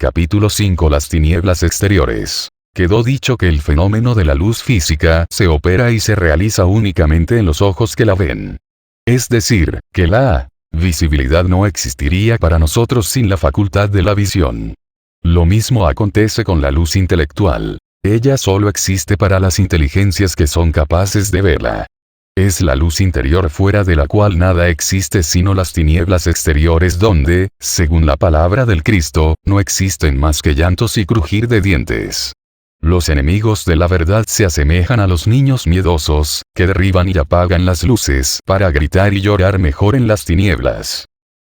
Capítulo 5. Las tinieblas exteriores. Quedó dicho que el fenómeno de la luz física se opera y se realiza únicamente en los ojos que la ven. Es decir, que la visibilidad no existiría para nosotros sin la facultad de la visión. Lo mismo acontece con la luz intelectual. Ella solo existe para las inteligencias que son capaces de verla. Es la luz interior fuera de la cual nada existe sino las tinieblas exteriores donde, según la palabra del Cristo, no existen más que llantos y crujir de dientes. Los enemigos de la verdad se asemejan a los niños miedosos, que derriban y apagan las luces para gritar y llorar mejor en las tinieblas.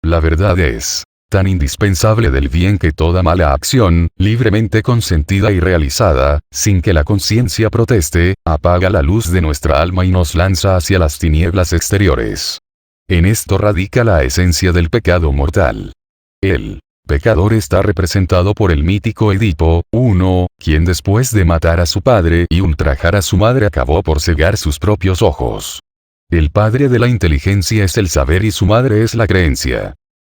La verdad es tan indispensable del bien que toda mala acción, libremente consentida y realizada, sin que la conciencia proteste, apaga la luz de nuestra alma y nos lanza hacia las tinieblas exteriores. En esto radica la esencia del pecado mortal. El pecador está representado por el mítico Edipo I, quien después de matar a su padre y ultrajar a su madre acabó por cegar sus propios ojos. El padre de la inteligencia es el saber y su madre es la creencia.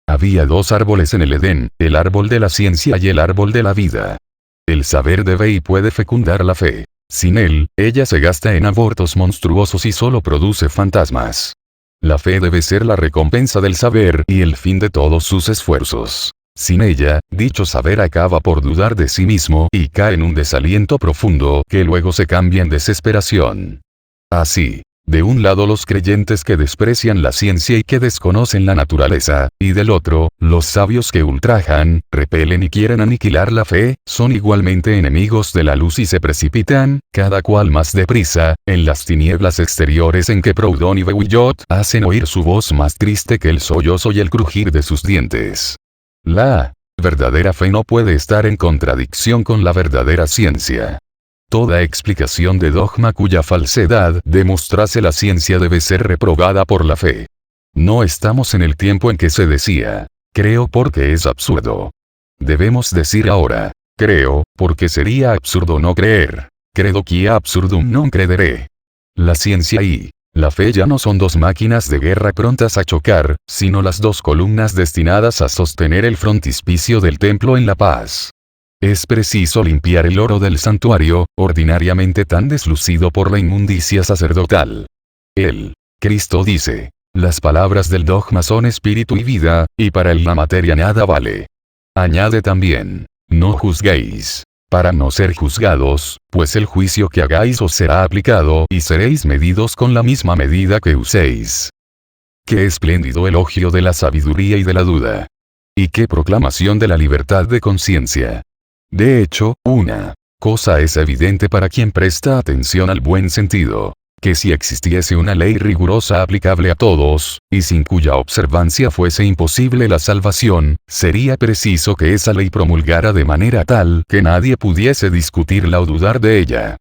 Había dos árboles en el Edén, el árbol de la ciencia y el árbol de la vida. El saber debe y puede fecundar la fe. Sin él, ella se gasta en abortos monstruosos y solo produce fantasmas. La fe debe ser la recompensa del saber y el fin de todos sus esfuerzos. Sin ella, dicho saber acaba por dudar de sí mismo y cae en un desaliento profundo que luego se cambia en desesperación. Así, de un lado los creyentes que desprecian la ciencia y que desconocen la naturaleza, y del otro, los sabios que ultrajan, repelen y quieren aniquilar la fe, son igualmente enemigos de la luz y se precipitan, cada cual más deprisa, en las tinieblas exteriores en que Proudhon y Beuillot hacen oír su voz más triste que el sollozo y el crujir de sus dientes. La verdadera fe no puede estar en contradicción con la verdadera ciencia. Toda explicación de dogma cuya falsedad demostrase la ciencia debe ser reprobada por la fe. No estamos en el tiempo en que se decía, creo porque es absurdo. Debemos decir ahora, creo, porque sería absurdo no creer. Credo quia absurdum non credere. La ciencia y la fe ya no son dos máquinas de guerra prontas a chocar, sino las dos columnas destinadas a sostener el frontispicio del templo en la paz. Es preciso limpiar el oro del santuario, ordinariamente tan deslucido por la inmundicia sacerdotal. El Cristo dice, las palabras del dogma son espíritu y vida, y para él la materia nada vale. Añade también, no juzguéis, para no ser juzgados, pues el juicio que hagáis os será aplicado y seréis medidos con la misma medida que uséis. Qué espléndido elogio de la sabiduría y de la duda. Y qué proclamación de la libertad de conciencia. De hecho, una cosa es evidente para quien presta atención al buen sentido, que si existiese una ley rigurosa aplicable a todos, y sin cuya observancia fuese imposible la salvación, sería preciso que esa ley promulgara de manera tal que nadie pudiese discutirla o dudar de ella.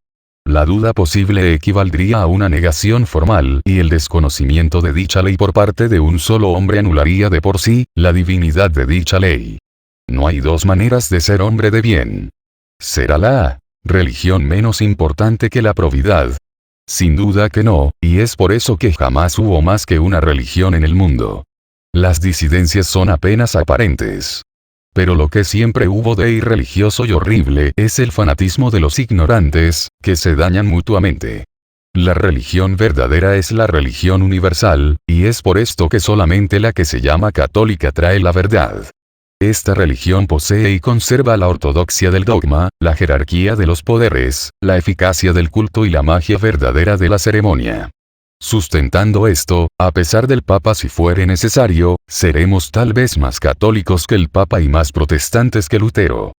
La duda posible equivaldría a una negación formal y el desconocimiento de dicha ley por parte de un solo hombre anularía de por sí la divinidad de dicha ley. No hay dos maneras de ser hombre de bien. ¿Será la religión menos importante que la probidad? Sin duda que no, y es por eso que jamás hubo más que una religión en el mundo. Las disidencias son apenas aparentes. Pero lo que siempre hubo de irreligioso y horrible es el fanatismo de los ignorantes, que se dañan mutuamente. La religión verdadera es la religión universal, y es por esto que solamente la que se llama católica trae la verdad. Esta religión posee y conserva la ortodoxia del dogma, la jerarquía de los poderes, la eficacia del culto y la magia verdadera de la ceremonia. Sustentando esto, a pesar del Papa si fuere necesario, seremos tal vez más católicos que el Papa y más protestantes que Lutero.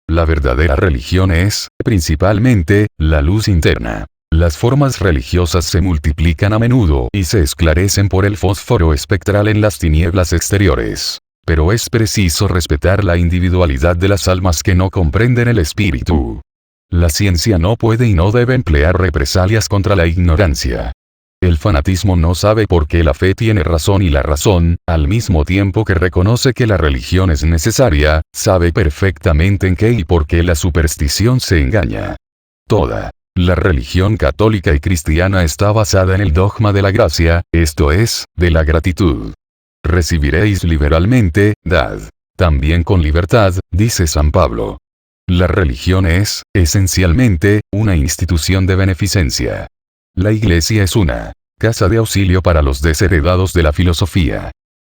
La verdadera religión es, principalmente, la luz interna. Las formas religiosas se multiplican a menudo y se esclarecen por el fósforo espectral en las tinieblas exteriores. Pero es preciso respetar la individualidad de las almas que no comprenden el espíritu. La ciencia no puede y no debe emplear represalias contra la ignorancia. El fanatismo no sabe por qué la fe tiene razón y la razón, al mismo tiempo que reconoce que la religión es necesaria, sabe perfectamente en qué y por qué la superstición se engaña. Toda la religión católica y cristiana está basada en el dogma de la gracia, esto es, de la gratitud. Recibiréis liberalmente, dad. también con libertad, dice San Pablo. La religión es, esencialmente, una institución de beneficencia. La Iglesia es una casa de auxilio para los desheredados de la filosofía.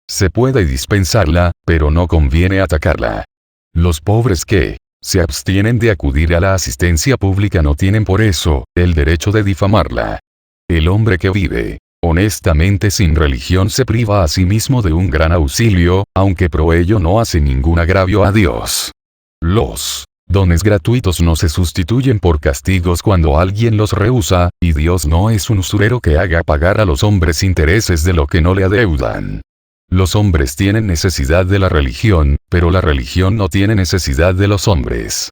Se puede dispensarla, pero no conviene atacarla. Los pobres que se abstienen de acudir a la asistencia pública no tienen por eso el derecho de difamarla. El hombre que vive honestamente sin religión se priva a sí mismo de un gran auxilio, aunque pro ello no hace ningún agravio a Dios. Los dones gratuitos no se sustituyen por castigos cuando alguien los rehúsa, y Dios no es un usurero que haga pagar a los hombres intereses de lo que no le adeudan. Los hombres tienen necesidad de la religión, pero la religión no tiene necesidad de los hombres.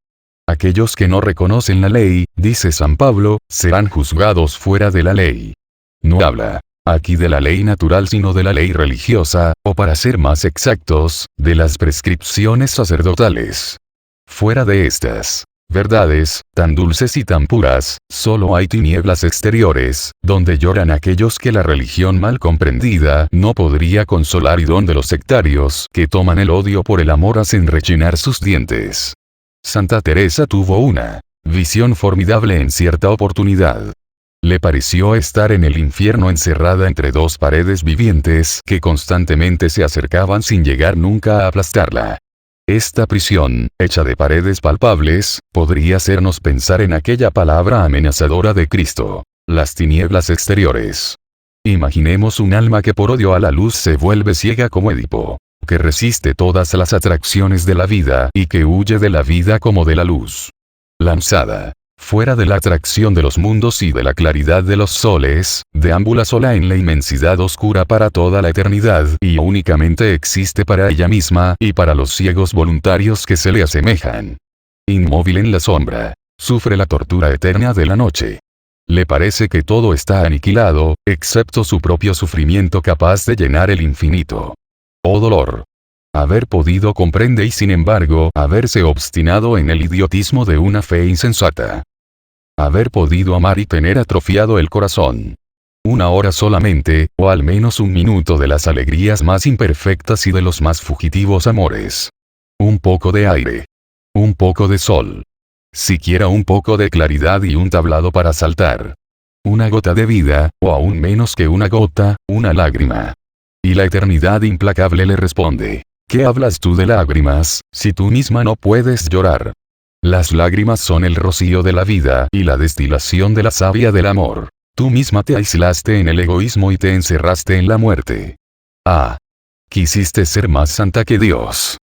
Aquellos que no reconocen la ley, dice San Pablo, serán juzgados fuera de la ley. No habla aquí de la ley natural sino de la ley religiosa, o para ser más exactos, de las prescripciones sacerdotales. Fuera de estas verdades, tan dulces y tan puras, solo hay tinieblas exteriores, donde lloran aquellos que la religión mal comprendida no podría consolar y donde los sectarios que toman el odio por el amor hacen rechinar sus dientes. Santa Teresa tuvo una visión formidable en cierta oportunidad. Le pareció estar en el infierno encerrada entre dos paredes vivientes que constantemente se acercaban sin llegar nunca a aplastarla. Esta prisión, hecha de paredes palpables, podría hacernos pensar en aquella palabra amenazadora de Cristo: las tinieblas exteriores. Imaginemos un alma que por odio a la luz se vuelve ciega como Edipo, que resiste todas las atracciones de la vida y que huye de la vida como de la luz. Lanzada fuera de la atracción de los mundos y de la claridad de los soles, deambula sola en la inmensidad oscura para toda la eternidad y únicamente existe para ella misma y para los ciegos voluntarios que se le asemejan. Inmóvil en la sombra, sufre la tortura eterna de la noche. Le parece que todo está aniquilado, excepto su propio sufrimiento capaz de llenar el infinito. Oh dolor. Haber podido comprende y sin embargo haberse obstinado en el idiotismo de una fe insensata. Haber podido amar y tener atrofiado el corazón. Una hora solamente, o al menos un minuto de las alegrías más imperfectas y de los más fugitivos amores. Un poco de aire. Un poco de sol. Siquiera un poco de claridad y un tablado para saltar. Una gota de vida, o aún menos que una gota, una lágrima. Y la eternidad implacable le responde: ¿qué hablas tú de lágrimas, si tú misma no puedes llorar? Las lágrimas son el rocío de la vida y la destilación de la savia del amor. Tú misma te aislaste en el egoísmo y te encerraste en la muerte. Ah. Quisiste ser más santa que Dios.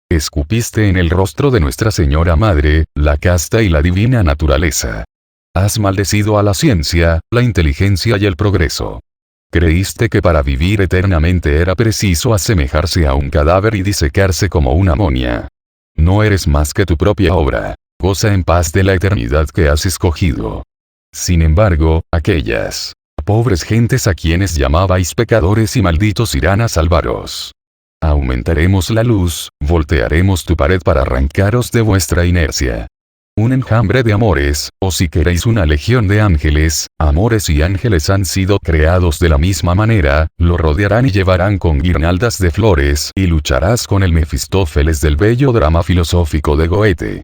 Escupiste en el rostro de Nuestra Señora Madre, la casta y la divina naturaleza. Has maldecido a la ciencia, la inteligencia y el progreso. Creíste que para vivir eternamente era preciso asemejarse a un cadáver y disecarse como una momia. No eres más que tu propia obra. Goza en paz de la eternidad que has escogido. Sin embargo, aquellas pobres gentes a quienes llamabais pecadores y malditos irán a salvaros. Aumentaremos la luz, voltearemos tu pared para arrancaros de vuestra inercia. Un enjambre de amores, o si queréis una legión de ángeles, amores y ángeles han sido creados de la misma manera, lo rodearán y llevarán con guirnaldas de flores y lucharás con el Mefistófeles del bello drama filosófico de Goethe.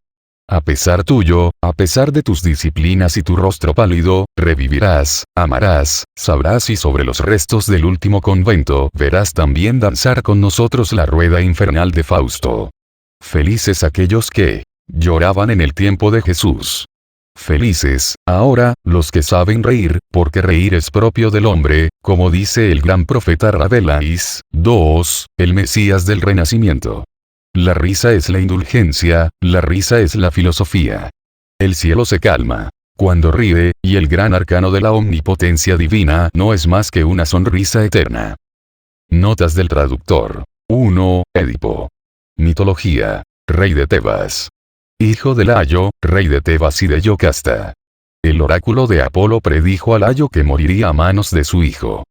A pesar tuyo, a pesar de tus disciplinas y tu rostro pálido, revivirás, amarás, sabrás y sobre los restos del último convento verás también danzar con nosotros la rueda infernal de Fausto. Felices aquellos que lloraban en el tiempo de Jesús. Felices, ahora, los que saben reír, porque reír es propio del hombre, como dice el gran profeta Rabelais, 2, el Mesías del Renacimiento. La risa es la indulgencia, la risa es la filosofía. El cielo se calma cuando ríe, y el gran arcano de la omnipotencia divina no es más que una sonrisa eterna. Notas del traductor. 1. Edipo. Mitología. Rey de Tebas. Hijo de Layo, rey de Tebas y de Yocasta. El oráculo de Apolo predijo a Layo que moriría a manos de su hijo.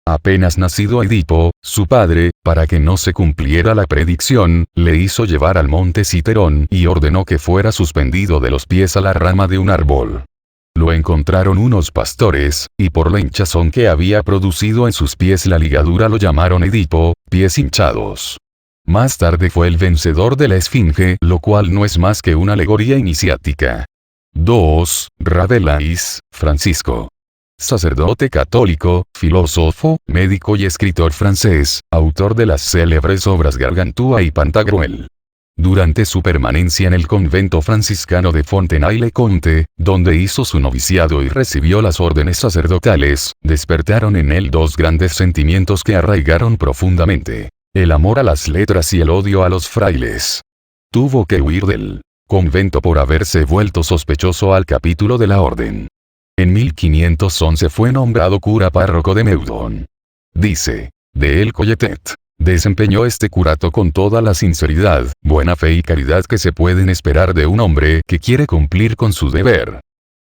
Apenas nacido Edipo, su padre, para que no se cumpliera la predicción, le hizo llevar al monte Citerón y ordenó que fuera suspendido de los pies a la rama de un árbol. Lo encontraron unos pastores, y por la hinchazón que había producido en sus pies la ligadura lo llamaron Edipo, pies hinchados. Más tarde fue el vencedor de la Esfinge, lo cual no es más que una alegoría iniciática. 2. Rabelais, Francisco. Sacerdote católico, filósofo, médico y escritor francés, autor de las célebres obras Gargantúa y Pantagruel. Durante su permanencia en el convento franciscano de Fontenay-le-Comte, donde hizo su noviciado y recibió las órdenes sacerdotales, despertaron en él dos grandes sentimientos que arraigaron profundamente: el amor a las letras y el odio a los frailes. Tuvo que huir del convento por haberse vuelto sospechoso al capítulo de la orden. En 1511 fue nombrado cura párroco de Meudon. Dice de él Colletet: desempeñó este curato con toda la sinceridad, buena fe y caridad que se pueden esperar de un hombre que quiere cumplir con su deber.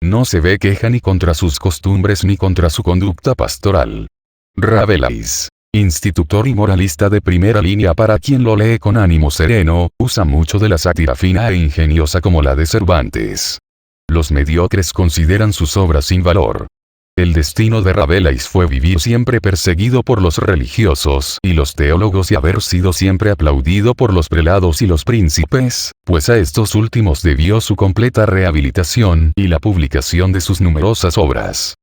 No se ve queja ni contra sus costumbres ni contra su conducta pastoral. Rabelais, institutor y moralista de primera línea para quien lo lee con ánimo sereno, usa mucho de la sátira fina e ingeniosa como la de Cervantes. Los mediocres consideran sus obras sin valor. El destino de Rabelais fue vivir siempre perseguido por los religiosos y los teólogos y haber sido siempre aplaudido por los prelados y los príncipes, pues a estos últimos debió su completa rehabilitación y la publicación de sus numerosas obras.